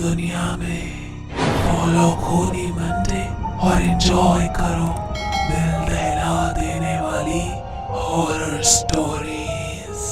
दुनिया में फॉलो खूनी बनते और एंजॉय करो दिल दहला देने वाली हॉरर स्टोरीज।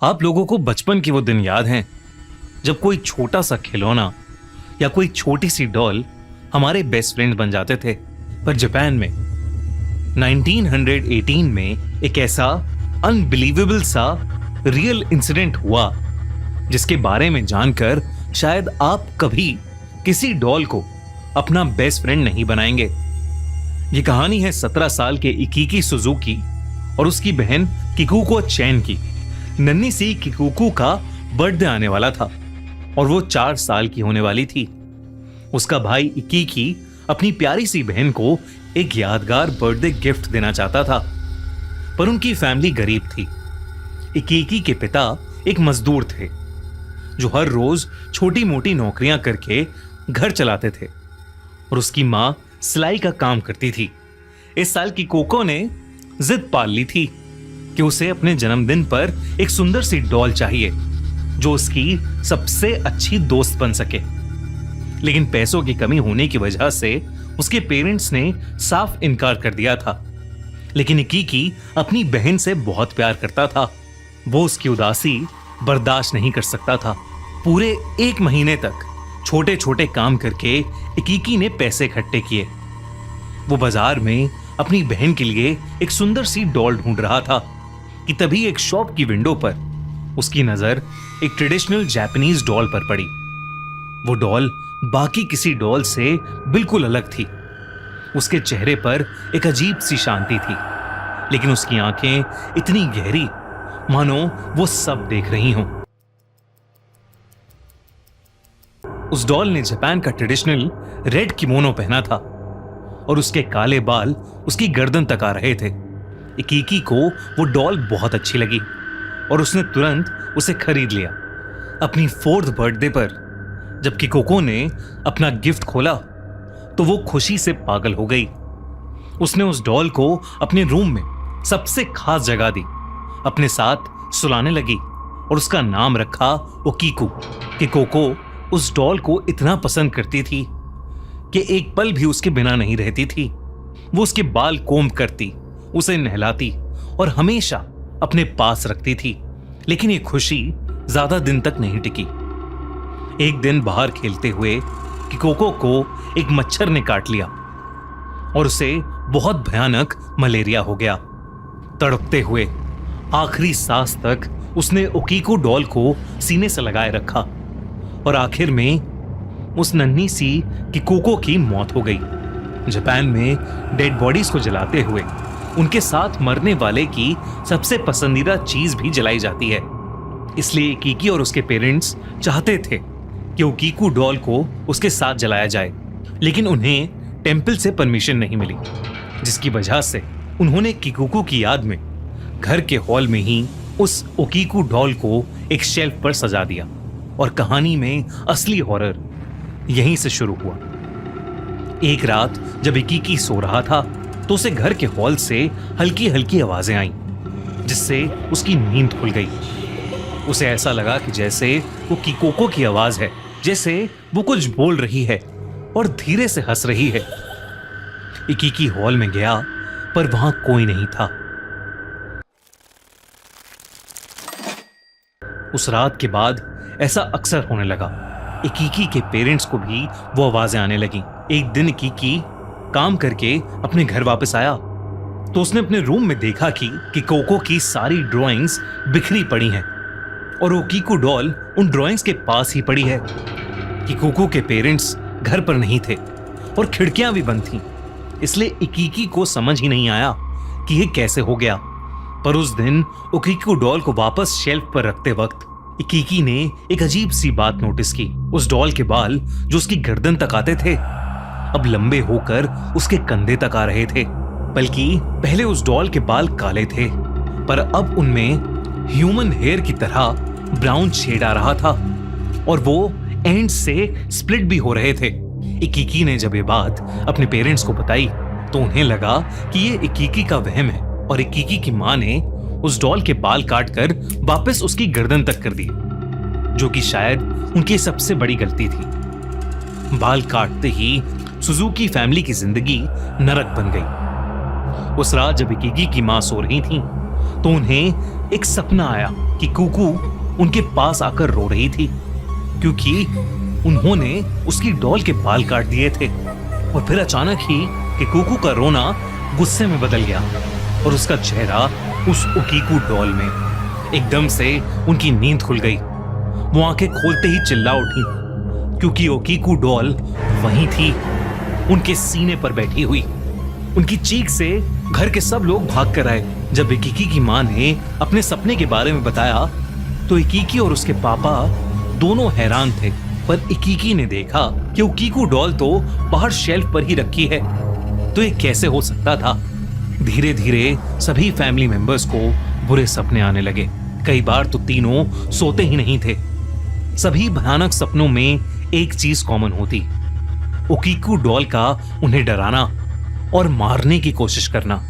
आप लोगों को बचपन के वो दिन याद हैं जब कोई छोटा सा खिलौना या कोई छोटी सी डॉल हमारे बेस्ट फ्रेंड बन जाते थे। पर जापान में 1918 में एक ऐसा अनबिलीवेबल सा रियल इंसिडेंट हुआ जिसके बारे में जानकर शायद आप कभी किसी डॉल को अपना बेस्ट फ्रेंड नहीं बनाएंगे। ये कहानी है 17 साल के इकीकी सुजुकी और उसकी बहन किकुको चैन की। नन्ही सी किकुको का बर्थडे आने वाला था और वो 4 साल की होने वाली थी। उसका भाई इकीकी अपनी प्यारी सी बहन को एक यादगार बर्थडे गिफ्ट देना चाहता था, पर उनकी फैमिली गरीब थी। इकीकी के पिता एक मजदूर थे जो हर रोज छोटी मोटी नौकरियां करके घर चलाते थे और उसकी मां सिलाई का काम करती थी। इस साल की कोको ने जिद पाल ली थी कि उसे अपने जन्मदिन पर एक सुंदर सी डॉल चाहिए जो उसकी सबसे अच्छी दोस्त बन सके। लेकिन पैसों की कमी होने की वजह से उसके पेरेंट्स ने साफ इनकार कर दिया था। लेकिन इकीकी अपनी बहन से बहुत प्यार करता था। वो उसकी उदासी बर्दाश्त नहीं कर सकता था। पूरे 1 महीने तक छोटे छोटे काम करके इकीकी ने पैसे इकट्ठे किए। वो बाजार में अपनी बहन के लिए एक सुंदर सी डॉल ढूंढ रहा था कि तभी एक शॉप की विंडो पर उसकी नजर एक ट्रेडिशनल जापानीज डॉल पर पड़ी। वो डॉल बाकी किसी डॉल से बिल्कुल अलग थी। उसके चेहरे पर एक अजीब सी शांति थी, लेकिन उसकी आंखें इतनी गहरी मानो वो सब देख रही हों। उस डॉल ने जापान का ट्रेडिशनल रेड किमोनो पहना था और उसके काले बाल उसकी गर्दन तक आ रहे थे। इकीकी को वो डॉल बहुत अच्छी लगी और उसने तुरंत उसे खरीद लिया। अपनी 4th बर्थडे पर जब किकोको ने अपना गिफ्ट खोला तो वो खुशी से पागल हो गई। उसने उस डॉल को अपने रूम में सबसे खास जगह दी, अपने साथ सुलाने लगी और उसका नाम रखा ओकीकू। किकोको उस डॉल को इतना पसंद करती थी कि एक पल भी उसके बिना नहीं रहती थी। वो उसके बाल कोम्ब करती, उसे नहलाती और हमेशा अपने पास रखती थी। लेकिन ये खुशी ज्यादा दिन तक नहीं टिकी। एक दिन बाहर खेलते हुए किकोको को एक मच्छर ने काट लिया और उसे बहुत भयानक मलेरिया हो गया। तड़पते हुए आखिरी सांस तक उसने ओकीको डॉल को सीने से लगाए रखा और आखिर में उस नन्ही सी किकोको की मौत हो गई। जापान में डेड बॉडीज को जलाते हुए उनके साथ मरने वाले की सबसे पसंदीदा चीज भी जलाई जाती है। इसलिए इकीकी और उसके पेरेंट्स चाहते थे कि ओकीको डॉल को उसके साथ जलाया जाए, लेकिन उन्हें टेंपल से परमिशन नहीं मिली, जिसकी वजह से उन्होंने किकोको की याद में घर के हॉल में ही उस ओकीको डॉल को एक शेल्फ पर सजा दिया। और कहानी में असली हॉरर यहीं से शुरू हुआ। एक रात जब इकीकी सो रहा था तो उसे घर के हॉल से हल्की हल्की आवाजें आईं, जिससे उसकी नींद खुल गई। उसे ऐसा लगा कि जैसे वो किकोको की आवाज है, जैसे वो कुछ बोल रही है और धीरे से हंस रही है। इकीकी हॉल में गया पर वहां कोई नहीं था। उस रात के बाद ऐसा अक्सर होने लगा। इकीकी के पेरेंट्स को भी वो आवाजें आने लगी। एक दिन इकीकी काम करके अपने घर वापस आया तो उसने अपने रूम में देखा कि किकोको की सारी ड्राइंग्स बिखरी पड़ी हैं और ओकीको डॉल उन ड्राइंग्स के पास ही पड़ी है। किकोको के पेरेंट्स घर पर नहीं थे और खिड़कियां भी बंद थीं, इसलिए इकीकी को समझ ही नहीं आया कि ये कैसे हो गया। पर उस दिन ओकीको डॉल को वापस शेल्फ पर रखते वक्त इकीकी ने एक अजीब सी बात नोटिस की। उस डॉल के बाल जो उसकी गर्दन तक आते थे अब लंबे होकर उसके कंधे तक आ रहे थे। बल्कि पहले उस डॉल के बाल काले थे पर अब उनमें ह्यूमन हेयर की तरह ब्राउन शेड आ रहा था और वो एंड से स्प्लिट भी हो रहे थे। इकीकी ने जब ये बात अपने पेरेंट्स को बताई तो उन्हें लगा कि ये इकीकी का वहम है और इकीकी की मां ने उस डॉल के बाल काटकर वापस उसकी गर्दन तक कर दिए, जो कि शायद उनकी सबसे बड़ी गलती थी। बाल काटते ही सुजुकी फैमिली की जिंदगी नरक बन गई। उस रात जब इकीकी की मां सो रही थी तो उन्हें एक सपना आया कि कुकू उनके पास आकर रो रही थी क्योंकि उन्होंने उसकी डॉल के बाल काट दिए थे। और फिर अचानक ही कि कुकू का रोना गुस्से में बदल गया और उसका चेहरा उस ओकीकू डॉल में। एकदम से उनकी नींद खुल गई। वो आंखें खोलते ही चिल्ला उठी क्योंकि ओकीकू डॉल वहीं थी, उनके सीने पर बैठी हुई। उनकी चीख से घर के सब लोग भाग कर आए। जब इकीकी की मां ने अपने सपने के बारे में बताया तो इकीकी और उसके पापा दोनों हैरान थे, पर इकीकी ने देखा कि ओकीकू डॉल तो बाहर शेल्फ पर ही रखी है, तो ये कैसे हो सकता था। धीरे धीरे सभी फैमिली मेंबर्स को बुरे सपने आने लगे। कई बार तो तीनों सोते ही नहीं थे। सभी भयानक सपनों में एक चीज कॉमन होती, ओकीकू डॉल का उन्हें डराना और मारने की कोशिश करना।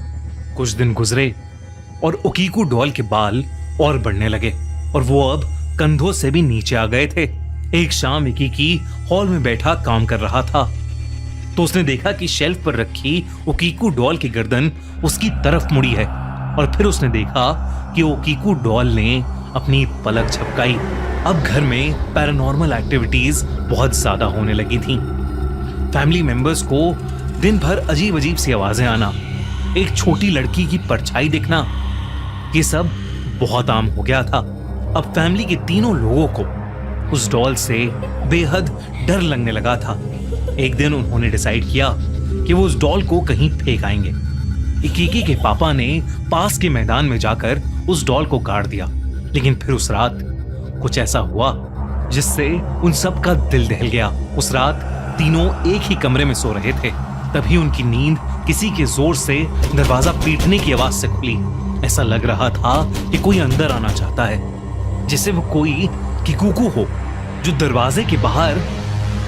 कुछ दिन गुजरे और ओकीकू डॉल के बाल और बढ़ने लगे और वो अब कंधों से भी नीचे आ गए थे। एक शाम इकीकी हॉल में बैठा काम कर रहा था तो उसने देखा कि शेल्फ पर रखी ओकीकू डॉल की गर्दन उसकी तरफ मुड़ी है और फिर उसने देखा कि ओकीकू डॉल ने अपनी पलक झपकाई। अब घर में पैरानॉर्मल एक्टिविटीज बहुत ज्यादा होने लगी थीं। फैमिली मेंबर्स को दिन भर अजीब अजीब सी आवाजें आना, एक छोटी लड़की की परछाई दिखना, ये सब बहुत आम हो गया था। अब फैमिली के तीनों लोगों को उस डॉल से बेहद डर लगने लगा था। एक दिन उन्होंने डिसाइड किया कि वो उस डॉल को कहीं फेंक आएंगे। इकीकी के पापा ने पास के मैदान में जाकर उस डॉल को गाड़ दिया, लेकिन फिर उस रात कुछ ऐसा हुआ जिससे उन सब का दिल दहल गया। उस रात तीनों एक ही कमरे में सो रहे थे, तभी उनकी नींद किसी के जोर से दरवाजा पीटने की आवाज से खुली। ऐसा लग रहा था कि कोई अंदर आना चाहता है, जैसे वो कोई किकुकू हो जो दरवाजे के बाहर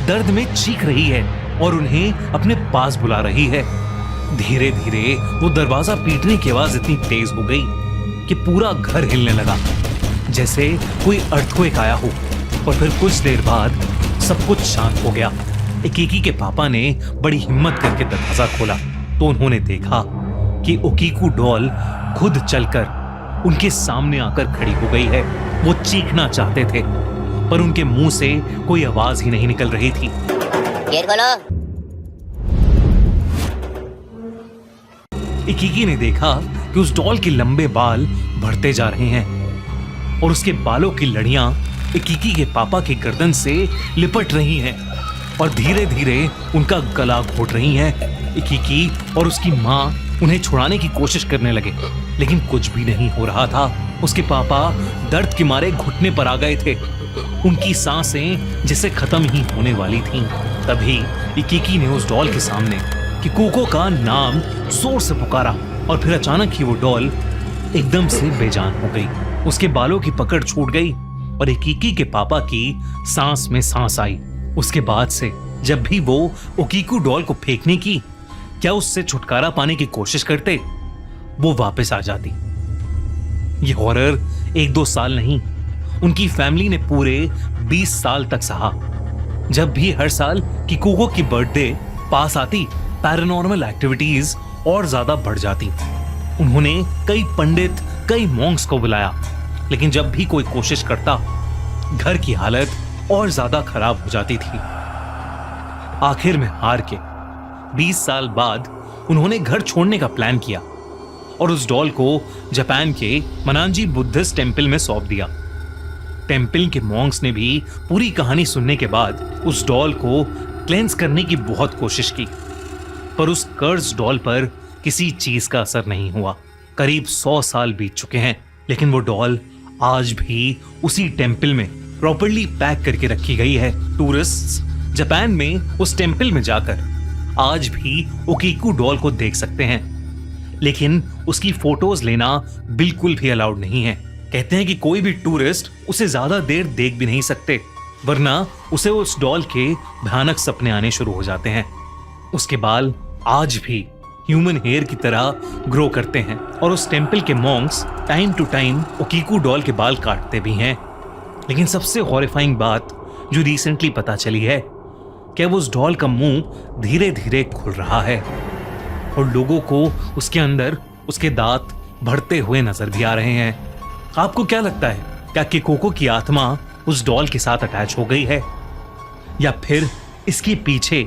दर्द में चीख रही है और उन्हें अपने पास बुला रही है। धीरे धीरे वो दरवाजा पीटने की आवाज इतनी तेज हो गई कि पूरा घर हिलने लगा, जैसे कोई अर्थक्वेक आया हो। और फिर कुछ देर बाद सब कुछ शांत हो गया। इकीकी के पापा ने बड़ी हिम्मत करके दरवाजा खोला तो उन्होंने देखा कि ओकीकू डॉल खुद चलकर उनके सामने आकर खड़ी हो गई है। वो चीखना चाहते थे पर उनके मुंह से कोई आवाज ही नहीं निकल रही थी। गेट खोलो। इकीकी ने देखा कि उस डॉल के लंबे बाल बढ़ते जा रहे हैं और उसके बालों की लड़ियां इकीकी के पापा की गर्दन से लिपट रही हैं और धीरे धीरे उनका गला घोट रही हैं। इकीकी और उसकी मां उन्हें छुड़ाने की कोशिश करने लगे, लेकिन कुछ भी नहीं हो रहा था। उसके पापा दर्द के मारे घुटने पर आ गए थे, उनकी सांसें जैसे खत्म ही होने वाली थीं। तभी इकीकी ने उस डॉल के सामने किकुको का नाम जोर से पुकारा और फिर अचानक ही वो डॉल एकदम से बेजान हो गई। उसके बालों की पकड़ छूट गई और इकीकी के पापा की सांस में सांस आई। उसके बाद से जब भी वो ओकीकू डॉल को फेंकने की क्या उससे छुटकारा पाने की कोशिश करते, वो वापस आ जाती। ये हॉरर 1-2 साल नहीं, उनकी फैमिली ने पूरे 20 साल तक सहा। जब भी हर साल किकुको की बर्थडे पास आती, पैरानॉर्मल एक्टिविटीज और ज्यादा बढ़ जाती। उन्होंने कई पंडित, कई मॉन्क्स को बुलाया, लेकिन जब भी कोई कोशिश करता, घर की हालत और ज्यादा खराब हो जाती थी। आखिर में हार के 20 साल बाद उन्होंने घर छोड़ने का प्लान किया और उस डॉल को जापान के मनांजी बुद्धिस्ट टेम्पल में सौंप दिया। टेम्पल के मॉन्क्स ने भी पूरी कहानी सुनने के बाद उस डॉल को क्लेंस करने की बहुत कोशिश की, पर उस कर्स डॉल पर किसी चीज का असर नहीं हुआ। करीब 100 साल बीत चुके हैं, लेकिन वो डॉल आज भी उसी टेम्पल में प्रॉपर्ली पैक करके रखी गई है। टूरिस्ट्स जापान में उस टेम्पल में जाकर आज भी ओकीकू डॉल को देख सकते हैं, लेकिन उसकी फोटोज लेना बिल्कुल भी अलाउड नहीं है। कहते हैं कि कोई भी टूरिस्ट उसे ज्यादा देर देख भी नहीं सकते, वरना उसे उस डॉल के भयानक सपने आने शुरू हो जाते हैं। उसके बाल आज भी ह्यूमन हेयर की तरह ग्रो करते हैं और उस टेम्पल के monks time to time Okiku doll के बाल काटते भी हैं। लेकिन सबसे हॉरिफाइंग बात जो रिसेंटली पता चली है कि अब उस डॉल का मुंह धीरे धीरे खुल रहा है और लोगों को उसके अंदर उसके दांत बढ़ते हुए नजर भी आ रहे हैं। आपको क्या लगता है, क्या किकोको की आत्मा उस डॉल के साथ अटैच हो गई है या फिर इसके पीछे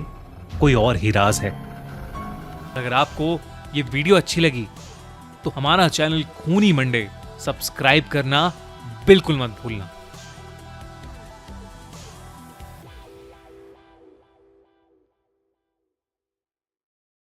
कोई और ही राज है? अगर आपको ये वीडियो अच्छी लगी तो हमारा चैनल खूनी मंडे सब्सक्राइब करना बिल्कुल मत भूलना।